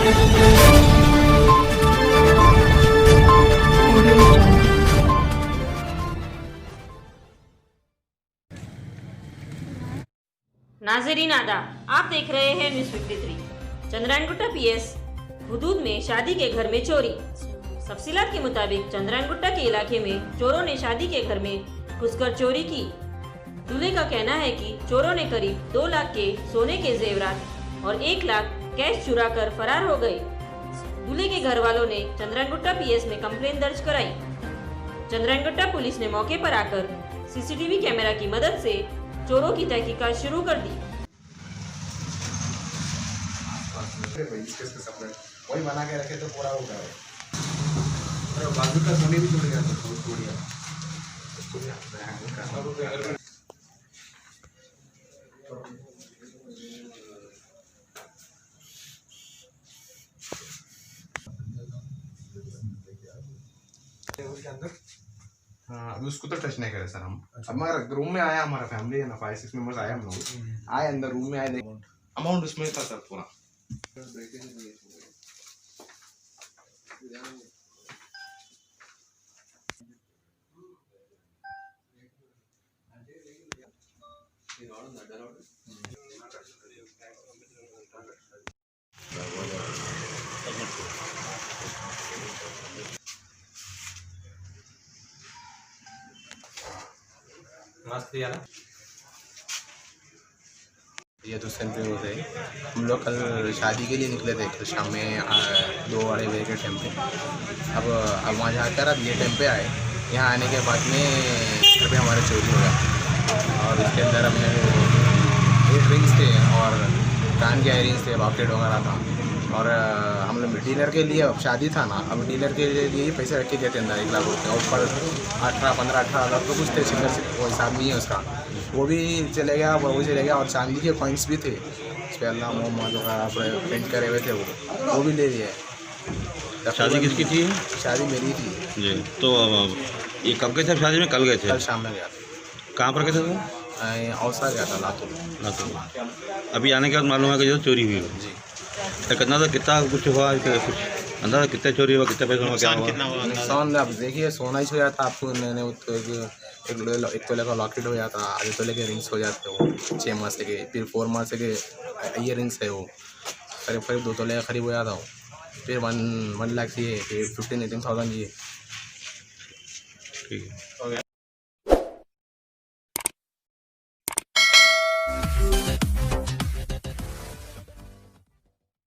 नाज़रीन आदाब, आप देख रहे हैं न्यूज़ 53। चंद्रायनगुट्टा पीएस हुदूद में शादी के घर में चोरी। तफसीलात के मुताबिक चंद्रायनगुट्टा के इलाके में चोरों ने शादी के घर में घुसकर चोरी की। दूल्हे का कहना है कि चोरों ने करीब 2 लाख के सोने के जेवरात और 1 लाख कैश चुरा कर फरार हो गए। दूल्हे के घर वालों ने चंद्रायनगुट्टा पीएस में कंप्लेंट दर्ज कराई। चंद्रायनगुट्टा पुलिस ने मौके पर आकर सीसीटीवी कैमरा की मदद से चोरों की तहकीकात शुरू कर दी। वही बना के रखे तो पूरा हो गया। बाजू का सोने भी टूट गया था, टूट गया। उसके अंदर हाँ, अभी उसको तो टच नहीं करे सर हम। अब मगर रूम में आया, हमारा फैमिली है ना, 5-6 मेंबर्स आए हम लोग, आए अंदर रूम में आए, अमाउंट उसमें था सर पूरा। मस्त यार। ये तो सेंट्री हो गई। हम लोग कल शादी के लिए निकले थे, कल शाम में 2-2:30 बजे के टाइम पे। अब वहाँ जाकर अब ये टाइम पे आए। यहाँ आने के बाद में घर पे हमारे चोरी हो गया और इसके अंदर हमने एक रिंग्स थे और कान के इयरिंग्स थे, लॉकेट वगैरह था। और हम लोग डिनर के लिए, अब शादी था ना, अब डिनर के लिए पैसे रख के गए थे अंदर 1 लाख रुपये। ऊपर 15-18 हज़ार तो कुछ थे, सिंगल से वो हिसाब नहीं है उसका, वो भी चले गया, वो चले गया। और चांदी के कॉइन्स भी थे, उस पर अल्लाह मोहम्मद वगैरह प्रिंट करे हुए थे, वो भी ले लिए। शादी किसकी थी? शादी मेरी थी जी। तो ये कब गए थे शादी में? कल गए थे। कल शाम में गया था। कहाँ पर गए थे वो? औसा गया था, लातूर। अभी आने के बाद मालूम है कि जो चोरी हुई जी। तो कितना कुछ हुआ, कुछ अंदाजा कितने चोरी हुआ, कितने पैसे हुआ, क्या हुआ? नुकसान अब देखिए, सोना ही हो जाता आपको। मैंने एक तोले का लॉकेट हो जाता, आधे तोले के रिंग्स हो जाते हो 6 माह से के, फिर 4 माह से के ये रिंग्स है, वो करीब 2 तोले का करीब हो जाता हो। फिर 1 लाख चाहिए, फिर 15-18 थाउजेंड चाहिए। ठीक है।